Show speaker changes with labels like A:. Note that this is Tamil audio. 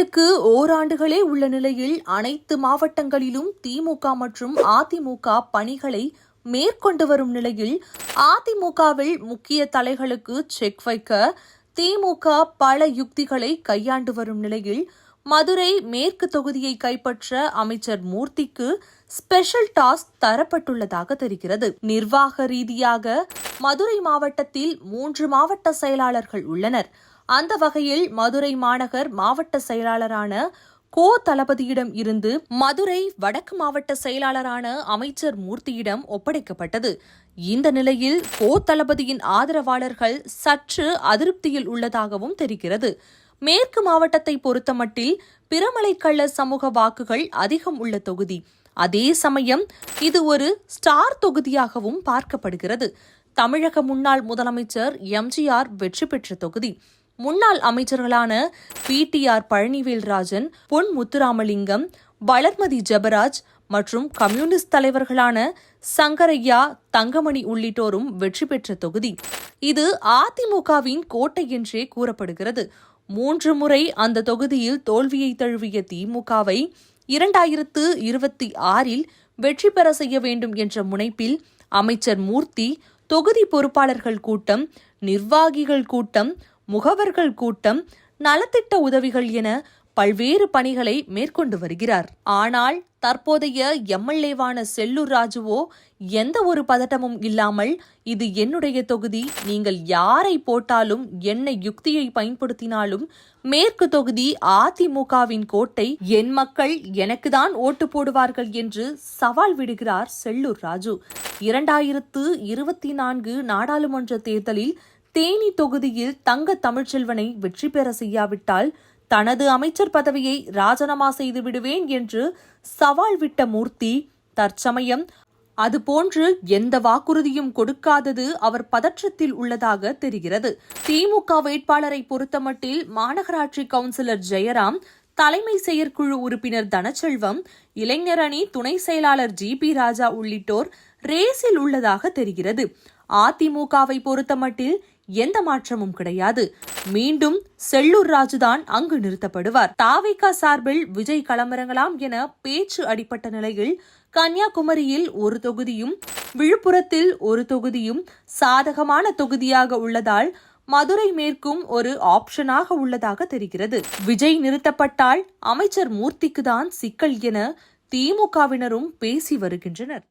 A: தேர்தலுக்கு ஓராண்டுகளே உள்ள நிலையில் அனைத்து மாவட்டங்களிலும் திமுக மற்றும் அதிமுக பணிகளை மேற்கொண்டு வரும் நிலையில் அதிமுகவில் முக்கிய தலைகளுக்கு செக் வைக்க திமுக பல யுக்திகளை கையாண்டு வரும் நிலையில் மதுரை மேற்கு தொகுதியை கைப்பற்ற அமைச்சர் மூர்த்திக்கு ஸ்பெஷல் டாஸ்க் தரப்பட்டுள்ளதாக தெரிகிறது. நிர்வாக ரீதியாக மதுரை மாவட்டத்தில் 3 மாவட்ட செயலாளர்கள் உள்ளனர். அந்த வகையில் மதுரை மாநகர் மாவட்ட செயலாளரான கோ தளபதியிடம் இருந்து மதுரை வடக்கு மாவட்ட செயலாளரான அமைச்சர் மூர்த்தியிடம் ஒப்படைக்கப்பட்டது. இந்த நிலையில் கோ தளபதியின் ஆதரவாளர்கள் சற்று அதிருப்தியில் உள்ளதாகவும் தெரிகிறது. மேற்கு மாவட்டத்தை பொறுத்தமட்டில் பிரமலைக்கள்ள சமூக வாக்குகள் அதிகம் உள்ள தொகுதி. அதே சமயம் இது ஒரு ஸ்டார் தொகுதியாகவும் பார்க்கப்படுகிறது. தமிழக முன்னாள் முதலமைச்சர் எம்ஜிஆர் வெற்றி பெற்ற தொகுதி. முன்னாள் அமைச்சர்களான பிடிஆர் பழனிவேல்ராஜன், பொன் முத்துராமலிங்கம், வளர்மதி ஜெபராஜ் மற்றும் கம்யூனிஸ்ட் தலைவர்களான சங்கரையா, தங்கமணி உள்ளிட்டோரும் வெற்றி பெற்ற தொகுதி. இது அதிமுகவின் கோட்டை என்றே கூறப்படுகிறது. 3 முறை அந்த தொகுதியில் தோல்வியை தழுவிய திமுகவை 2026இல் வெற்றி பெற செய்ய வேண்டும் என்ற முனைப்பில் அமைச்சர் மூர்த்தி தொகுதி பொறுப்பாளர்கள் கூட்டம், நிர்வாகிகள் கூட்டம், முகவர்கள் கூட்டம், நலத்திட்ட உதவிகள் என பல்வேறு பணிகளை மேற்கொண்டு வருகிறார். ஆனால் தற்போதைய எம்எல்ஏவான செல்லூர் ராஜுவோ எந்த ஒரு பதட்டமும் இல்லாமல், இது என்னுடைய தொகுதி, நீங்கள் யாரை போட்டாலும் என்ன யுக்தியை பயன்படுத்தினாலும் மேற்கு தொகுதி அதிமுகவின் கோட்டை, என் மக்கள் எனக்குதான் ஓட்டு போடுவார்கள் என்று சவால் விடுகிறார் செல்லூர் ராஜு. 2024 நாடாளுமன்ற தேர்தலில் தேனி தொகுதியில் தங்க தமிழ்ச்செல்வனை வெற்றி பெற செய்யாவிட்டால் தனது அமைச்சர் பதவியை ராஜினாமா செய்து விடுவேன் என்று சவால் விட்ட மூர்த்தி தற்சமயம் அதுபோன்று எந்த வாக்குறுதியும் கொடுக்காதது அவர் பதற்றத்தில் உள்ளதாக தெரிகிறது. திமுக வேட்பாளரை பொறுத்தமட்டில் மாநகராட்சி கவுன்சிலர் ஜெயராம், தலைமை செயற்குழு உறுப்பினர் தனச்செல்வம், இளைஞர் அணி துணை செயலாளர் ஜிபி ராஜா உள்ளிட்டோர் ரேஸில் உள்ளதாக தெரிகிறது. அதிமுகவை பொறுத்தமட்டில் எந்த மாற்றமும் கிடையாது. மீண்டும் செல்லூர் ராஜுதான் அங்கு நிறுத்தப்படுவார். தாவேகா சார்பில் விஜய் களமிறங்கலாம் என பேச்சு அடிப்பட்ட நிலையில் கன்னியாகுமரியில் ஒரு தொகுதியும், விழுப்புரத்தில் ஒரு தொகுதியும் சாதகமான தொகுதியாக உள்ளதால் மதுரை மேற்கும் ஒரு ஆப்ஷனாக உள்ளதாக தெரிகிறது. விஜய் நிறுத்தப்பட்டால் அமைச்சர் மூர்த்திக்குதான் சிக்கல் என திமுகவினரும் பேசி வருகின்றனர்.